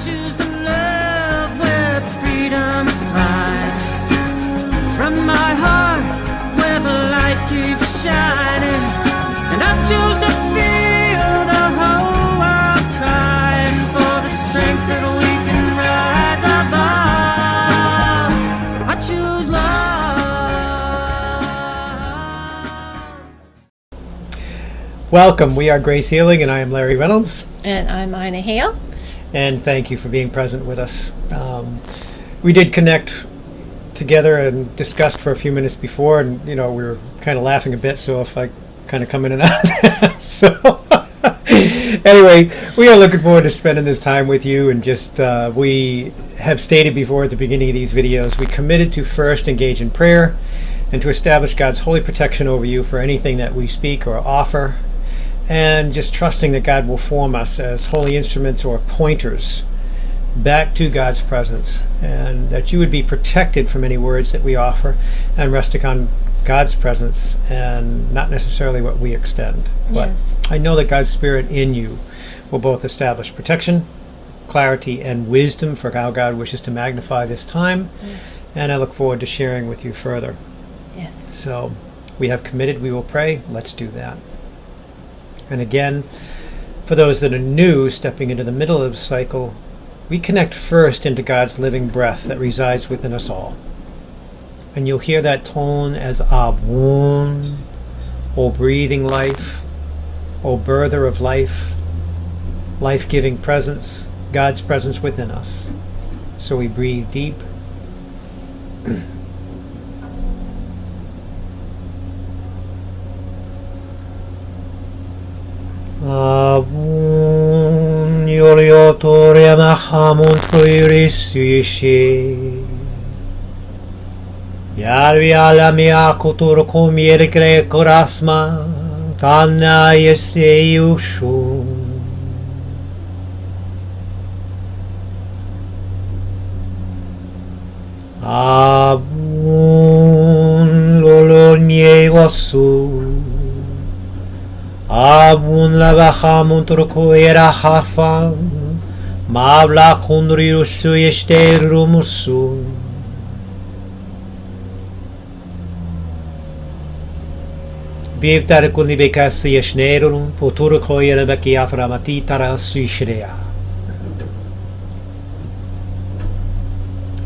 choose to love with freedom flies from my heart where the light keeps shining, and I choose to feel the whole world crying for the strength that we can rise above. I choose love. Welcome. We are Grace Healing, and I am Larry Reynolds. And I'm Ina Hale. And thank you for being present with us. We did connect together and discussed for a few minutes before, and we were kind of laughing a bit, so if I kind of come in and out of that. So anyway, we are looking forward to spending this time with you, and just we have stated before at the beginning of these videos, we committed to first engage in prayer and to establish God's holy protection over you for anything that we speak or offer, and just trusting that God will form us as holy instruments or pointers back to God's presence, and that you would be protected from any words that we offer and rest upon God's presence and not necessarily what we extend. Yes. But I know that God's Spirit in you will both establish protection, clarity, and wisdom for how God wishes to magnify this time. Yes. And I look forward to sharing with you further. Yes. So we have committed, we will pray. Let's do that. And again, for those that are new, stepping into the middle of the cycle, we connect first into God's living breath that resides within us all. And you'll hear that tone as Abun, O breathing life, O birther of life, life-giving presence, God's presence within us. So we breathe deep. Abun yoriotoria mahamon tuirisishi. Yarvi alamia kutur kumiere kre korasma tanna yeseyushu. Abun lolonye wasu. Abun lavahamun turku era hafam mabla kundrirusu yesterumusu. Bivtar kulni bekasi yeshnerun poturu koyere beki aframati tara suishrea.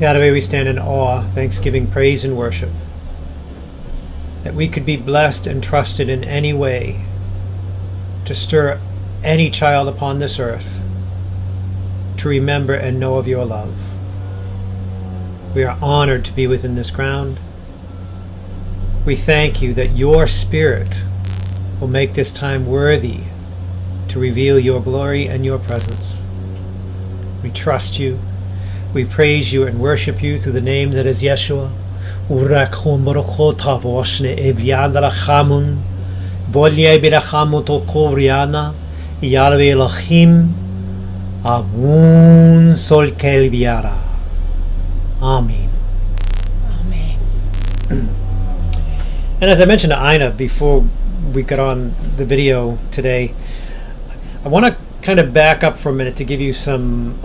Yahweh, we stand in awe, thanksgiving, praise, and worship that we could be blessed and trusted in any way to stir any child upon this earth to remember and know of your love. We are honored to be within this ground. We thank you that your Spirit will make this time worthy to reveal your glory and your presence. We trust you. We praise you and worship you through the name that is Yeshua. Volye birachamuto kobriana, Yahweh Elohim, Abun sol kelviara. Amen. Amen. And as I mentioned to Ina before we got on the video today, I want to kind of back up for a minute to give you some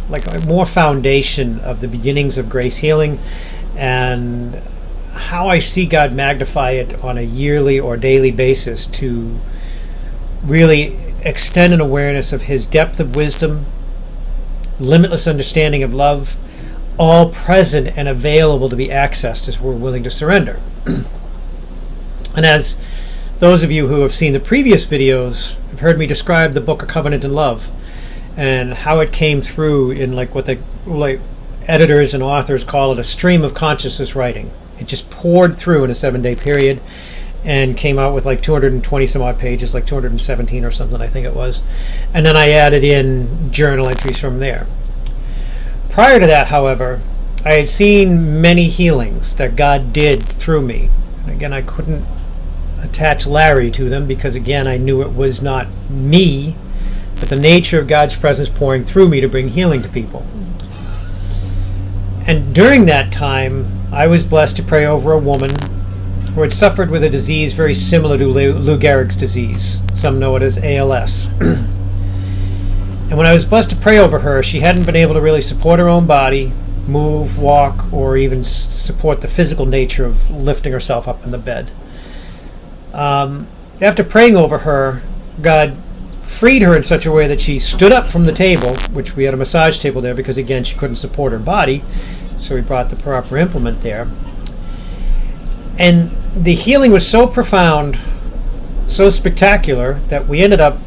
like a more foundation of the beginnings of Grace Healing and how I see God magnify it on a yearly or daily basis to really extend an awareness of his depth of wisdom, limitless understanding of love, all present and available to be accessed if we're willing to surrender. And as those of you who have seen the previous videos have heard me describe the book of Covenant and Love and how it came through in like what the editors and authors call it a stream of consciousness writing. It just poured through in a 7-day period and came out with like 220 some odd pages, like 217 or something I think it was. And then I added in journal entries from there. Prior to that, however, I had seen many healings that God did through me. And again, I couldn't attach Larry to them because again, I knew it was not me, but the nature of God's presence pouring through me to bring healing to people. And during that time, I was blessed to pray over a woman who had suffered with a disease very similar to Lou Gehrig's disease. Some know it as ALS. And when I was blessed to pray over her, she hadn't been able to really support her own body, move, walk, or even support the physical nature of lifting herself up in the bed. After praying over her, God freed her in such a way that she stood up from the table, which we had a massage table there because, again, she couldn't support her body, so we brought the proper implement there. And the healing was so profound, so spectacular, that we ended up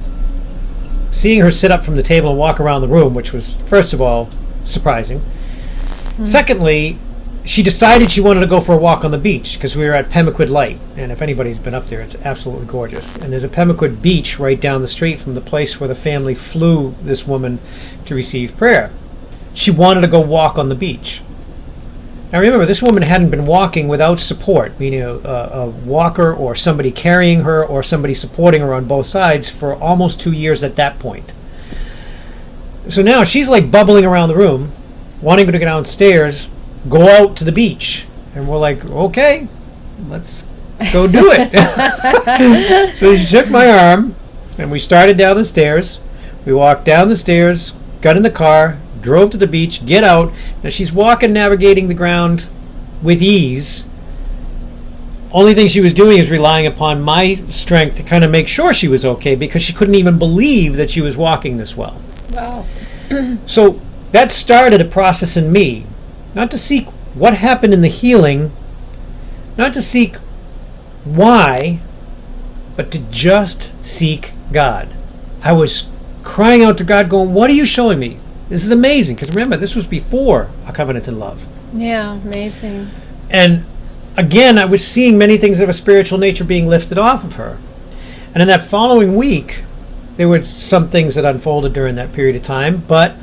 seeing her sit up from the table and walk around the room, which was, first of all, surprising. Secondly, she decided she wanted to go for a walk on the beach because we were at Pemaquid Light, and if anybody's been up there, it's absolutely gorgeous. And there's a Pemaquid beach right down the street from the place where the family flew this woman to receive prayer. She wanted to go walk on the beach. Now remember, this woman hadn't been walking without support, meaning a walker or somebody carrying her or somebody supporting her on both sides for almost 2 years at that point. So now she's like bubbling around the room, wanting to go downstairs, go out to the beach. And we're like, okay, let's go do it. So she took my arm, and we started down the stairs. We walked down the stairs, got in the car, drove to the beach, get out. Now she's walking, navigating the ground with ease. Only thing she was doing is relying upon my strength to kind of make sure she was okay, because she couldn't even believe that she was walking this well. Wow. So that started a process in me, not to seek what happened in the healing, not to seek why, but to just seek God. I was crying out to God, going, what are you showing me? This is amazing. Because remember, this was before A Covenant in Love. Yeah, amazing. And again, I was seeing many things of a spiritual nature being lifted off of her. And in that following week, there were some things that unfolded during that period of time, but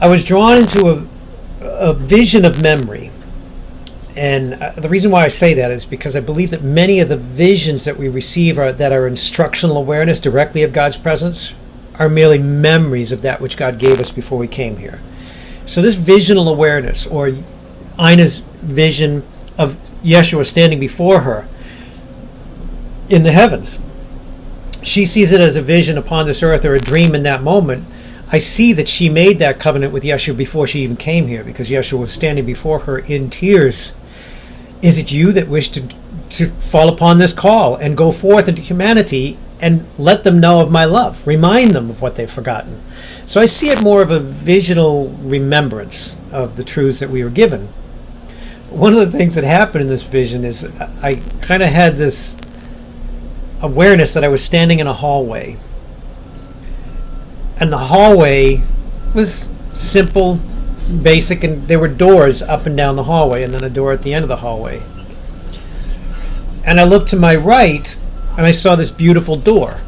I was drawn into a vision of memory. And the reason why I say that is because I believe that many of the visions that we receive that are instructional awareness directly of God's presence are merely memories of that which God gave us before we came here. So this visional awareness, or Ina's vision of Yeshua standing before her in the heavens, she sees it as a vision upon this earth or a dream in that moment. I see that she made that covenant with Yeshua before she even came here, because Yeshua was standing before her in tears. Is it you that wish to fall upon this call and go forth into humanity and let them know of my love, remind them of what they've forgotten? So I see it more of a visual remembrance of the truths that we were given. One of the things that happened in this vision is I kind of had this awareness that I was standing in a hallway. And the hallway was simple, basic, and there were doors up and down the hallway, and then a door at the end of the hallway. And I looked to my right, and I saw this beautiful door.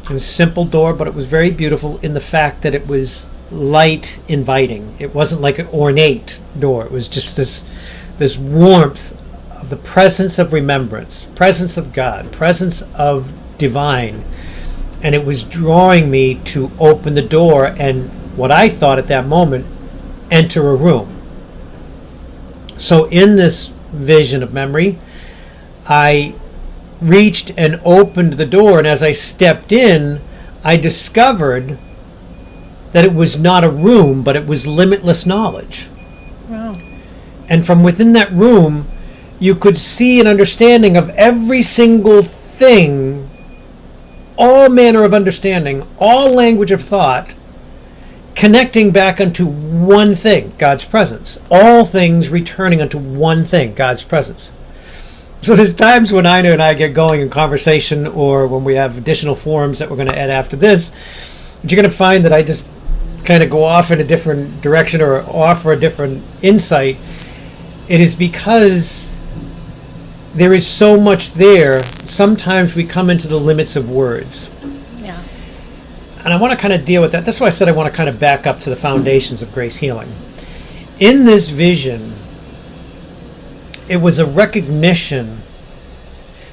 It was a simple door, but it was very beautiful in the fact that it was light inviting. It wasn't like an ornate door. It was just this warmth of the presence of remembrance, presence of God, presence of divine. And it was drawing me to open the door and, what I thought at that moment, enter a room. So in this vision of memory, I reached and opened the door, and as I stepped in, I discovered that it was not a room, but it was limitless knowledge. Wow. And from within that room, you could see an understanding of every single thing, all manner of understanding, all language of thought, connecting back unto one thing, God's presence. All things returning unto one thing, God's presence. So there's times when Ina and I get going in conversation, or when we have additional forums that we're going to add after this, but you're going to find that I just kind of go off in a different direction or offer a different insight. It is because there is so much there. Sometimes we come into the limits of words. Yeah. And I want to kind of deal with that. That's why I said I want to kind of back up to the foundations of Grace Healing. In this vision, it was a recognition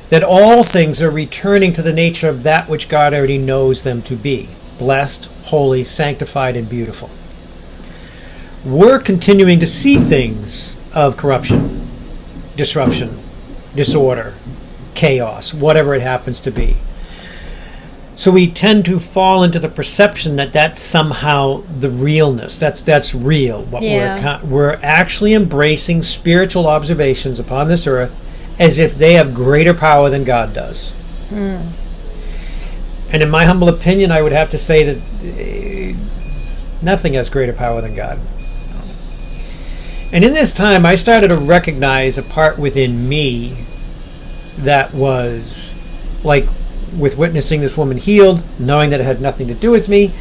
that all things are returning to the nature of that which God already knows them to be: blessed, holy, sanctified, and beautiful. We're continuing to see things of corruption, disruption, disorder, chaos, whatever it happens to be. So we tend to fall into the perception that that's somehow the realness. That's real. What we're actually embracing spiritual observations upon this earth as if they have greater power than God does. And in my humble opinion, I would have to say that nothing has greater power than God. And in this time, I started to recognize a part within me that was like with witnessing this woman healed, knowing that it had nothing to do with me.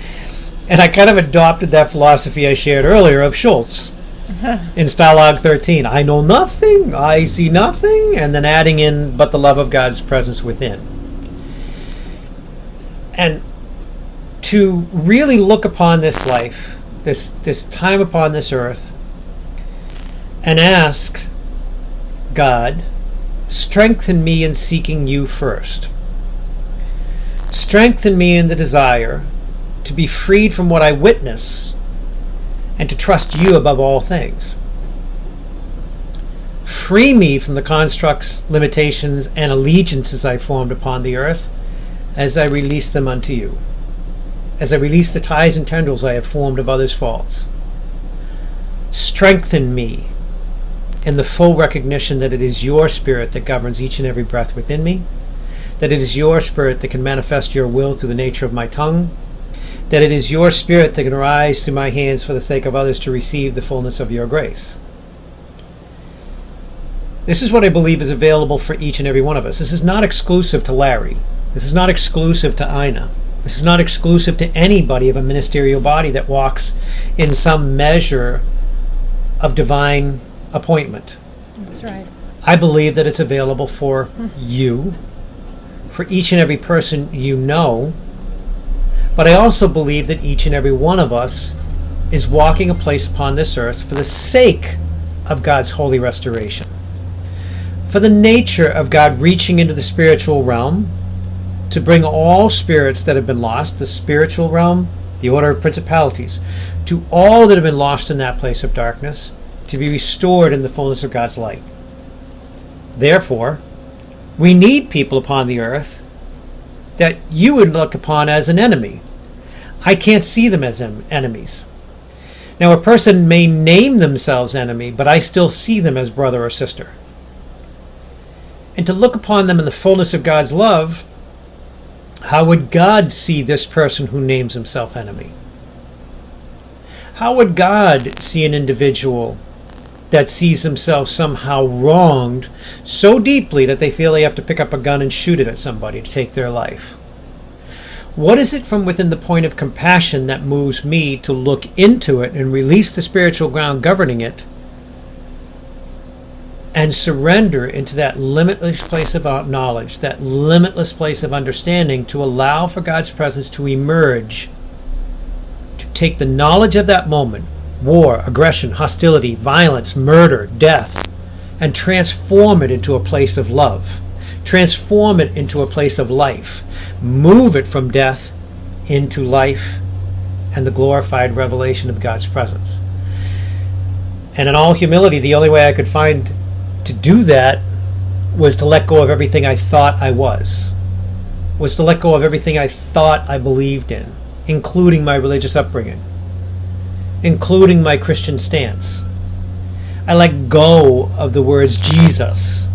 And I kind of adopted that philosophy I shared earlier of Schultz in Stalag 13. I know nothing, I see nothing, and then adding in, but the love of God's presence within. And to really look upon this life, this time upon this earth, and ask God, strengthen me in seeking you first. Strengthen me in the desire to be freed from what I witness and to trust you above all things. Free me from the constructs, limitations, and allegiances I formed upon the earth as I release them unto you, as I release the ties and tendrils I have formed of others' faults. Strengthen me in the full recognition that it is your spirit that governs each and every breath within me, that it is your spirit that can manifest your will through the nature of my tongue, that it is your spirit that can rise through my hands for the sake of others to receive the fullness of your grace. This is what I believe is available for each and every one of us. This is not exclusive to Larry. This is not exclusive to Ina. This is not exclusive to anybody of a ministerial body that walks in some measure of divine appointment. That's right. I believe that it's available for you, for each and every person you know, but I also believe that each and every one of us is walking a place upon this earth for the sake of God's holy restoration, for the nature of God reaching into the spiritual realm to bring all spirits that have been lost, the spiritual realm, the order of principalities, to all that have been lost in that place of darkness, to be restored in the fullness of God's light. Therefore, we need people upon the earth that you would look upon as an enemy. I can't see them as enemies. Now, a person may name themselves enemy, but I still see them as brother or sister. And to look upon them in the fullness of God's love, how would God see this person who names himself enemy? How would God see an individual that sees themselves somehow wronged so deeply that they feel they have to pick up a gun and shoot it at somebody to take their life? What is it from within the point of compassion that moves me to look into it and release the spiritual ground governing it and surrender into that limitless place of knowledge, that limitless place of understanding, to allow for God's presence to emerge, to take the knowledge of that moment, war, aggression, hostility, violence, murder, death, and transform it into a place of love. Transform it into a place of life. Move it from death into life and the glorified revelation of God's presence. And in all humility, the only way I could find to do that was to let go of everything I thought I was to let go of everything I thought I believed in, including my religious upbringing, including my Christian stance. I let go of the words Jesus.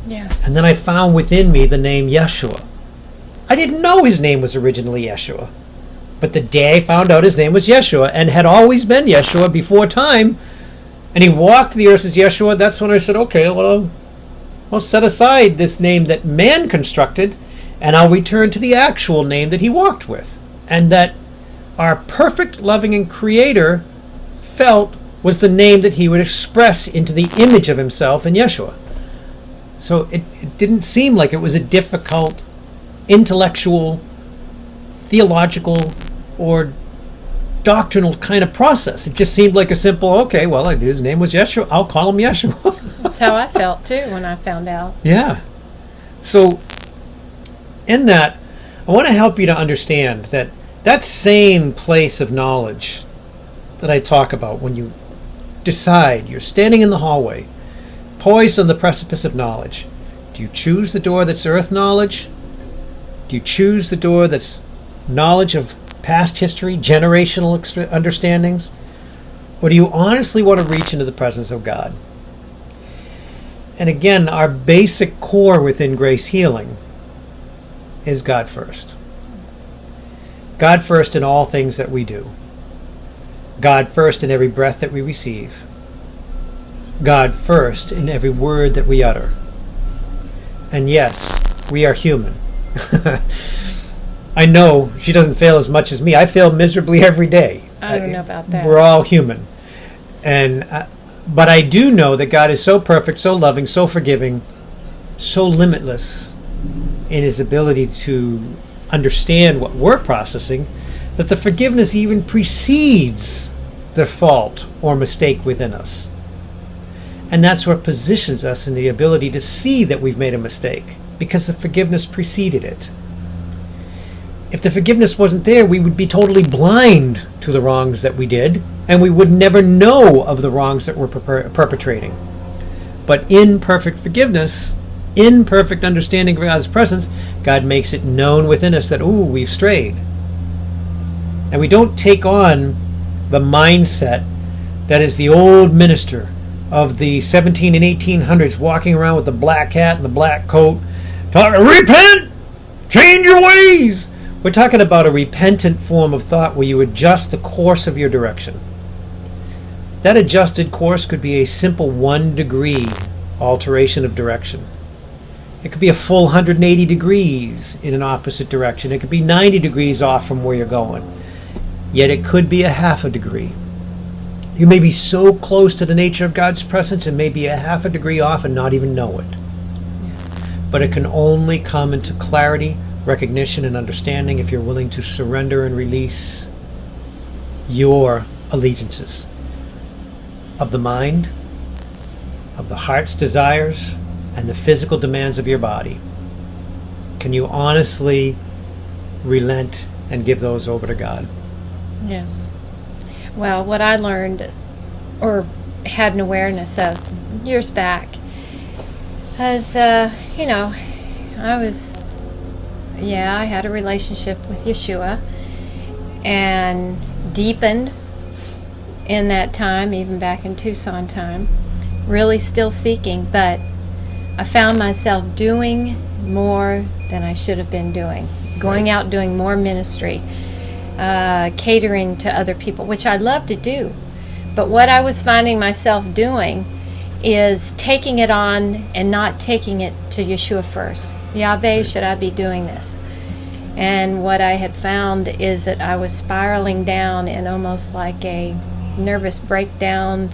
Yes. And then I found within me the name Yeshua. I didn't know his name was originally Yeshua. But the day I found out his name was Yeshua and had always been Yeshua before time, and he walked the earth as Yeshua, that's when I said, okay, well, I'll set aside this name that man constructed, and I'll return to the actual name that he walked with, and that our perfect, loving, and creator felt was the name that he would express into the image of himself in Yeshua. So it didn't seem like it was a difficult intellectual, theological, or doctrinal kind of process. It just seemed like a simple, okay, well, his name was Yeshua, I'll call him Yeshua. That's how I felt too when I found out. Yeah. So in that, I want to help you to understand that that same place of knowledge that I talk about when you decide you're standing in the hallway, poised on the precipice of knowledge. Do you choose the door that's earth knowledge? Do you choose the door that's knowledge of past history, generational understandings? Or do you honestly want to reach into the presence of God? And again, our basic core within Grace Healing is God first. God first in all things that we do. God first in every breath that we receive. God first in every word that we utter. And yes, we are human. I know she doesn't fail as much as me. I fail miserably every day. I don't know about that. We're all human. But I do know that God is so perfect, so loving, so forgiving, so limitless in his ability to understand what we're processing, that the forgiveness even precedes the fault or mistake within us. And that's what positions us in the ability to see that we've made a mistake, because the forgiveness preceded it. If the forgiveness wasn't there, we would be totally blind to the wrongs that we did, and we would never know of the wrongs that we're perpetrating. But in perfect forgiveness, in perfect understanding of God's presence, God makes it known within us that, ooh, we've strayed. And we don't take on the mindset that is the old minister of the 17 and 1800s walking around with the black hat and the black coat, talking, repent, change your ways. We're talking about a repentant form of thought where you adjust the course of your direction. That adjusted course could be a simple 1 degree alteration of direction. It could be a full 180 degrees in an opposite direction. It could be 90 degrees off from where you're going. Yet it could be a half a degree. You may be so close to the nature of God's presence and maybe a half a degree off and not even know it. But it can only come into clarity, recognition, and understanding if you're willing to surrender and release your allegiances of the mind, of the heart's desires, and the physical demands of your body. Can you honestly relent and give those over to God? Yes. Well, what I learned or had an awareness of years back was, I had a relationship with Yeshua and deepened in that time, even back in Tucson time, really still seeking, but I found myself doing more than I should have been doing, going out doing more ministry, catering to other people, which I love to do. But what I was finding myself doing is taking it on and not taking it to Yeshua first. Yahweh, should I be doing this? And what I had found is that I was spiraling down in almost like a nervous breakdown,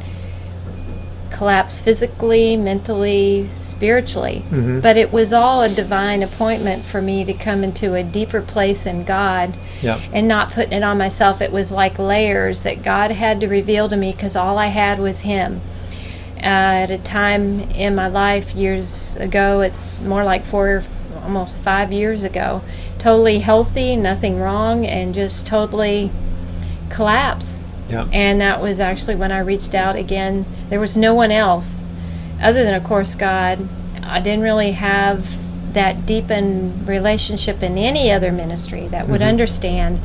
collapse physically, mentally, spiritually. Mm-hmm. But it was all a divine appointment for me to come into a deeper place in God. Yep. And not putting it on myself. It was like layers that God had to reveal to me because all I had was Him. At a time in my life years ago, it's more like almost 5 years ago, totally healthy, nothing wrong, and just totally collapsed. Yep. And that was actually when I reached out again. There was no one else other than, of course, God. I didn't really have that deepened relationship in any other ministry that would understand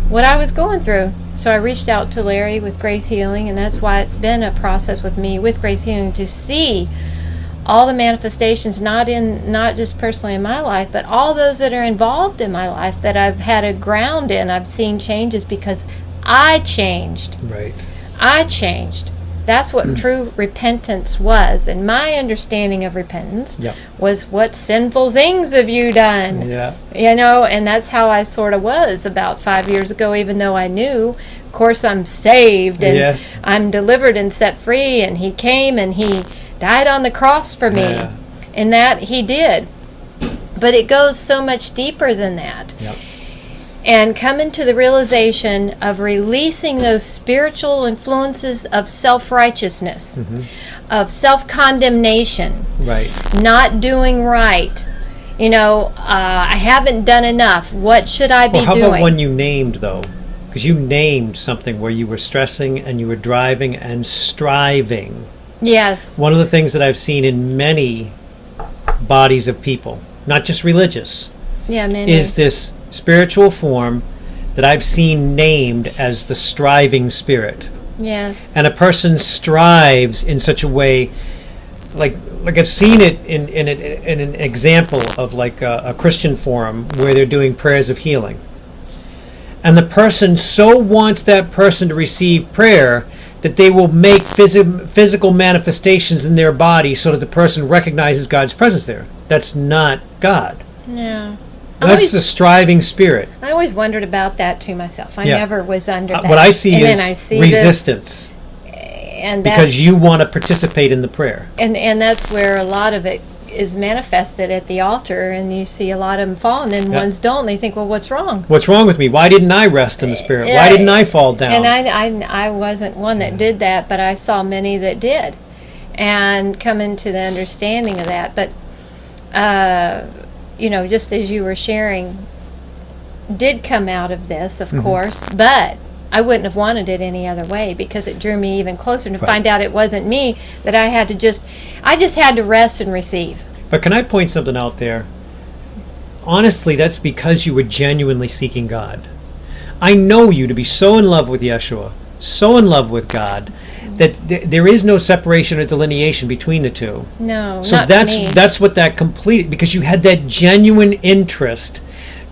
what I was going through. So I reached out to Larry with Grace Healing, and that's why it's been a process with me with Grace Healing to see all the manifestations, not just personally in my life, but all those that are involved in my life that I've had a ground in. I've seen changes because I changed. Right. I changed. That's what true repentance was. And my understanding of repentance was, what sinful things have you done? Yeah. And that's how I sort of was about 5 years ago, even though I knew, of course, I'm saved and I'm delivered and set free, and He came and He died on the cross for me. Yeah. And that He did. But it goes so much deeper than that. Yep. And coming to the realization of releasing those spiritual influences of self-righteousness, of self-condemnation, right? Not doing right. I haven't done enough. What should I be doing? How about one you named, though? Because you named something where you were stressing and you were driving and striving. Yes. One of the things that I've seen in many bodies of people, not just religious, Yeah, many. is this spiritual form that I've seen named as the striving spirit. Yes. And a person strives in such a way, like I've seen it in an example of like a Christian forum where they're doing prayers of healing. And the person so wants that person to receive prayer that they will make physical manifestations in their body so that the person recognizes God's presence there. That's not God. No. That's the striving spirit. I always wondered about that to myself. I Yeah. never was under that. What I see and is then I see resistance. And Because you want to participate in the prayer. And that's where a lot of it is manifested at the altar, and you see a lot of them fall, and then ones don't. They think, well, what's wrong? What's wrong with me? Why didn't I rest in the spirit? Why didn't I fall down? And I wasn't one that did that, but I saw many that did, and come into the understanding of that. But just as you were sharing, did come out of this, of course, but I wouldn't have wanted it any other way, because it drew me even closer to find out it wasn't me, that I just had to rest and receive. But can I point something out there? Honestly, that's because you were genuinely seeking God. I know you to be so in love with Yeshua, so in love with God, that there is no separation or delineation between the two. No, so not that's to me. that's what that completed, because you had that genuine interest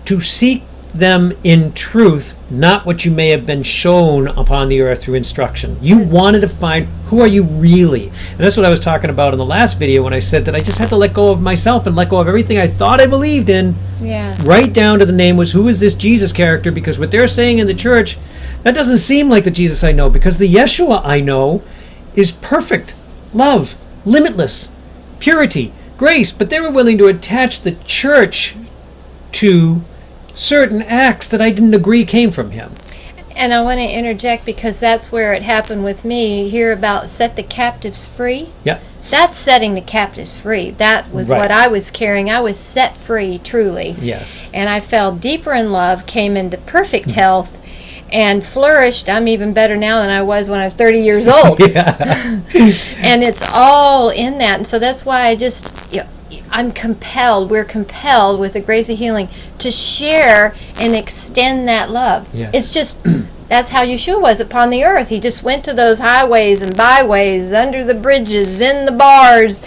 to seek them in truth, not what you may have been shown upon the earth through instruction. You wanted to find, who are you really? And that's what I was talking about in the last video when I said that I just had to let go of myself and let go of everything I thought I believed in. Yes. Right down to the name was, who is this Jesus character? Because what they're saying in the church, that doesn't seem like the Jesus I know, because the Yeshua I know is perfect, love, limitless, purity, grace. But they were willing to attach the church to certain acts that I didn't agree came from him. And I want to interject, because that's where it happened with me. You hear about set the captives free. Yeah. That's setting the captives free. That was what I was carrying. I was set free, truly. Yes. And I fell deeper in love, came into perfect health, and flourished. I'm even better now than I was when I was 30 years old. Yeah. And it's all in that. And so that's why we're compelled with the Grace of Healing to share and extend that love. Yes. It's just, that's how Yeshua was upon the earth. He just went to those highways and byways, under the bridges, in the bars,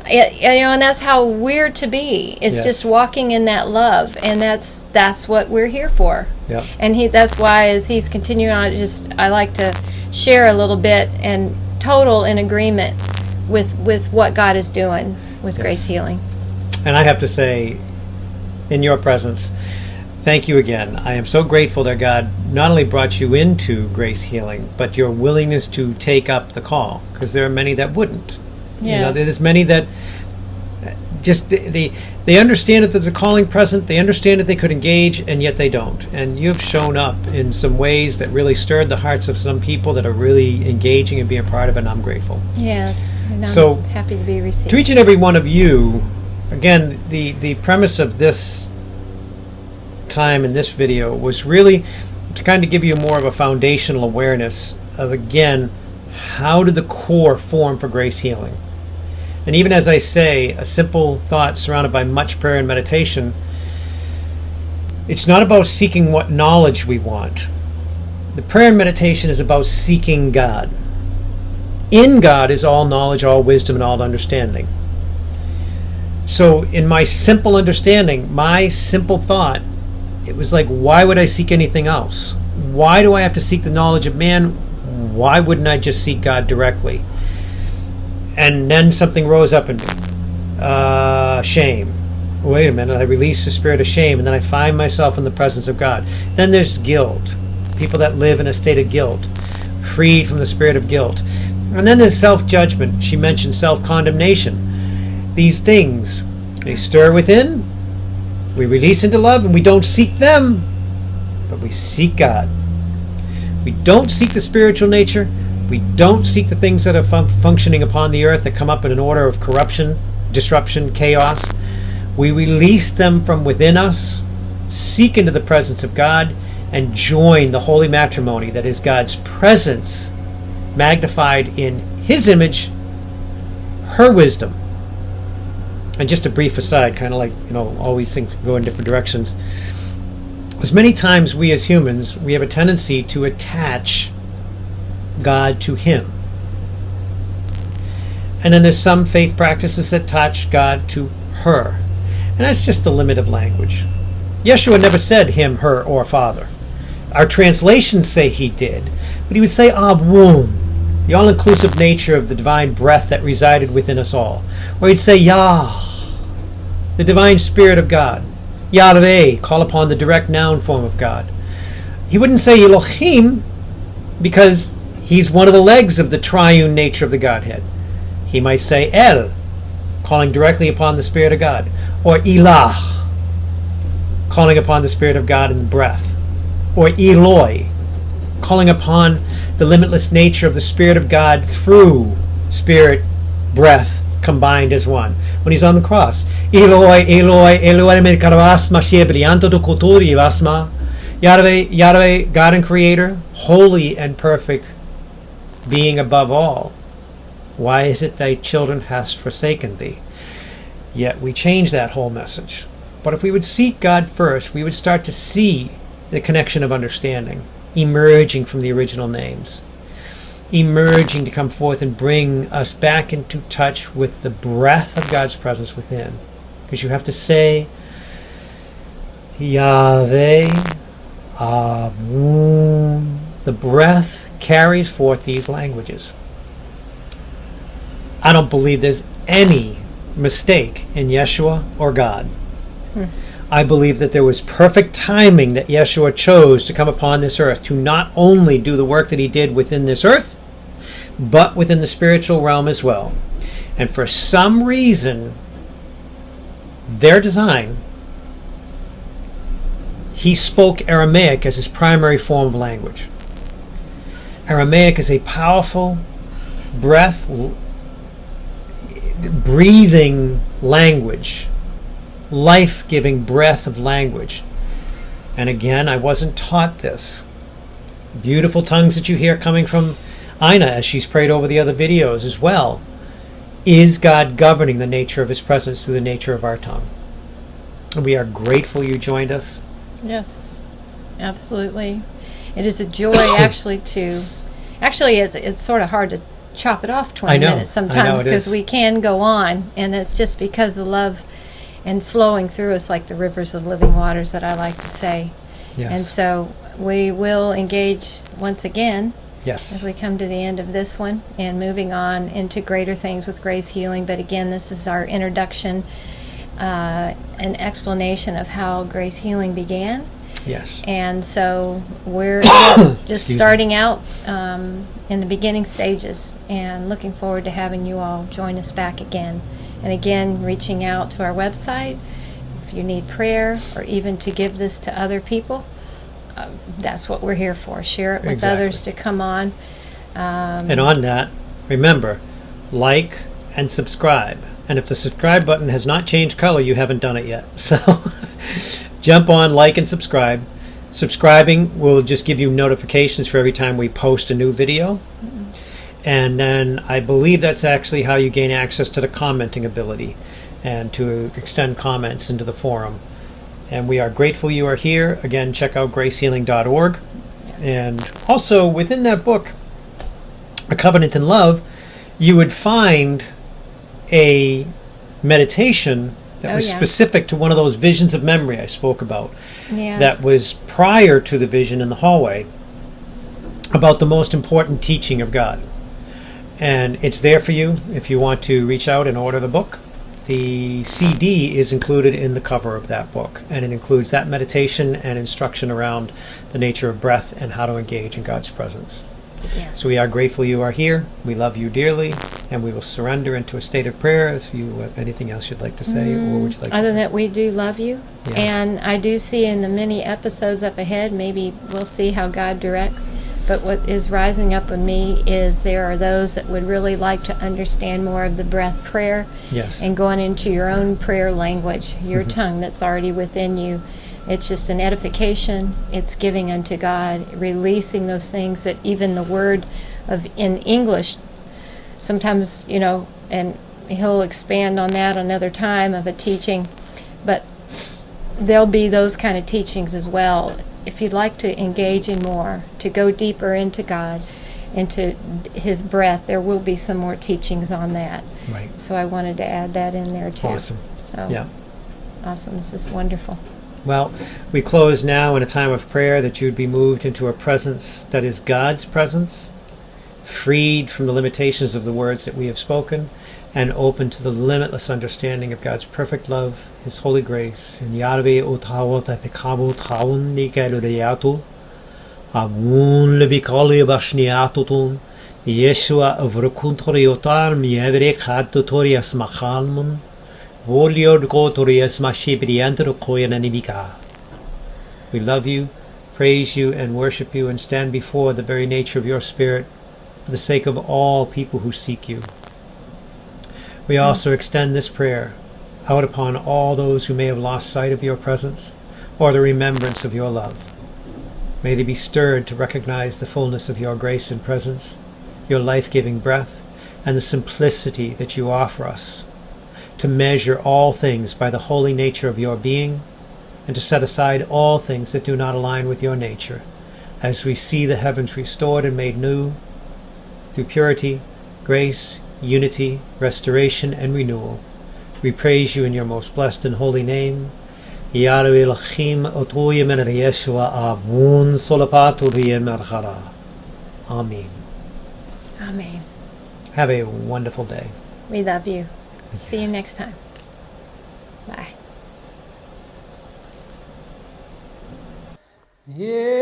and that's how we're to be. It's just walking in that love, and that's what we're here for. Yep. And that's why, as he's continuing on, I like to share a little bit and total in agreement with what God is doing with Grace Healing. And I have to say, in your presence, thank you again. I am so grateful that God not only brought you into Grace Healing, but your willingness to take up the call, because there are many that wouldn't. Yes. There's many that just they understand that there's a calling present, they understand that they could engage, and yet they don't. And you've shown up in some ways that really stirred the hearts of some people that are really engaging and being a part of it, and I'm grateful. Yes, and I'm So, happy to be received. To each and every one of you, again, the premise of this time in this video was really to kind of give you more of a foundational awareness of, again, how did the core form for Grace Healing? And even as I say, a simple thought surrounded by much prayer and meditation, it's not about seeking what knowledge we want. The prayer and meditation is about seeking God. In God is all knowledge, all wisdom, and all understanding. So in my simple understanding, my simple thought, it was like, why would I seek anything else? Why do I have to seek the knowledge of man? Why wouldn't I just seek God directly? And then something rose up in me. Shame. Wait a minute, I release the spirit of shame, and then I find myself in the presence of God. Then there's guilt. People that live in a state of guilt, freed from the spirit of guilt. And then there's self-judgment. She mentioned self-condemnation. These things, they stir within, we release into love, and we don't seek them, but we seek God. We don't seek the spiritual nature. We don't seek the things that are functioning upon the earth that come up in an order of corruption, disruption, chaos. We release them from within us, seek into the presence of God, and join the holy matrimony that is God's presence magnified in His image, her wisdom, And just a brief aside, kind of like, always things go in different directions. As many times we as humans, we have a tendency to attach God to him. And then there's some faith practices that attach God to her. And that's just the limit of language. Yeshua never said him, her, or father. Our translations say he did, but he would say Abum, the all-inclusive nature of the divine breath that resided within us all. Or he'd say Yah, the divine spirit of God. Yahweh, call upon the direct noun form of God. He wouldn't say Elohim because he's one of the legs of the triune nature of the Godhead. He might say El, calling directly upon the Spirit of God. Or Ilah, calling upon the Spirit of God in the breath. Or Eloi, calling upon the limitless nature of the Spirit of God through spirit, breath, combined as one. When he's on the cross, Eloi, Eloi, Eloi me carvasma shebrianto do kuturi vasma. Yahweh, Yahweh, God and Creator, holy and perfect, being above all. Why is it thy children hast forsaken thee? Yet we change that whole message. But if we would seek God first, we would start to see the connection of understanding emerging from the original names, emerging to come forth and bring us back into touch with the breath of God's presence within. Because you have to say Yahweh, Abum. The breath carries forth these languages. I don't believe there's any mistake in Yeshua or God. I believe that there was perfect timing that Yeshua chose to come upon this earth to not only do the work that he did within this earth, but within the spiritual realm as well. And for some reason, their design, he spoke Aramaic as his primary form of language. Aramaic is a powerful breathing language, life-giving breath of language. And again, I wasn't taught this. Beautiful tongues that you hear coming from Ina as she's prayed over the other videos as well. Is God governing the nature of his presence through the nature of our tongue? And we are grateful you joined us. Yes, absolutely. It is a joy actually it's sort of hard to chop it off 20 minutes sometimes because we can go on, and it's just because the love and flowing through us like the rivers of living waters that I like to say. Yes. And so we will engage once again as we come to the end of this one and moving on into greater things with Grace Healing. But again, this is our introduction, an explanation of how Grace Healing began. Yes. And so we're just starting out in the beginning stages and looking forward to having you all join us back again. And again, reaching out to our website if you need prayer or even to give this to other people. That's what we're here for. Share it with others to come on. And on that, remember, like and subscribe. And if the subscribe button has not changed color, you haven't done it yet. So jump on, like, and subscribe. Subscribing will just give you notifications for every time we post a new video. Mm-hmm. And then I believe that's actually how you gain access to the commenting ability and to extend comments into the forum. And we are grateful you are here. Again, check out gracehealing.org. Yes. And also within that book, A Covenant in Love, you would find a meditation that was specific to one of those visions of memory I spoke about. Yes. That was prior to the vision in the hallway about the most important teaching of God. And it's there for you if you want to reach out and order the book. The CD is included in the cover of that book, and it includes that meditation and instruction around the nature of breath and how to engage in God's presence. Yes. So we are grateful you are here. We love you dearly, and we will surrender into a state of prayer. If you have anything else you'd like to say, or would you like other than that, we do love you. Yes. And I do see in the many episodes up ahead, maybe we'll see how God directs. But what is rising up in me is there are those that would really like to understand more of the breath prayer. Yes. And going into your own prayer language, your tongue that's already within you. It's just an edification. It's giving unto God, releasing those things that even the word of in English, sometimes, and he'll expand on that another time of a teaching. But there'll be those kind of teachings as well. If you'd like to engage in more, to go deeper into God, into His breath, there will be some more teachings on that. Right. So I wanted to add that in there too. Awesome. So Yeah. awesome. This is wonderful. Well, we close now in a time of prayer that you'd be moved into a presence that is God's presence, freed from the limitations of the words that we have spoken, and open to the limitless understanding of God's perfect love, His holy grace. And Yahweh utawota pekabo taun nikeluriatu, amun lebikali bashniatutun, Yeshua avrukuntoriotar mievre katutorias machalmun, Voliod gotorias mashibriantero koyananibika. We love you, praise you, and worship you, and stand before the very nature of your Spirit for the sake of all people who seek you. We also extend this prayer out upon all those who may have lost sight of your presence or the remembrance of your love. May they be stirred to recognize the fullness of your grace and presence, your life-giving breath, and the simplicity that you offer us, to measure all things by the holy nature of your being, and to set aside all things that do not align with your nature, as we see the heavens restored and made new through purity, grace, unity, restoration, and renewal. We praise you in your most blessed and holy name. Amen. Amen. Have a wonderful day. We love you. See you next time. Bye. Yeah.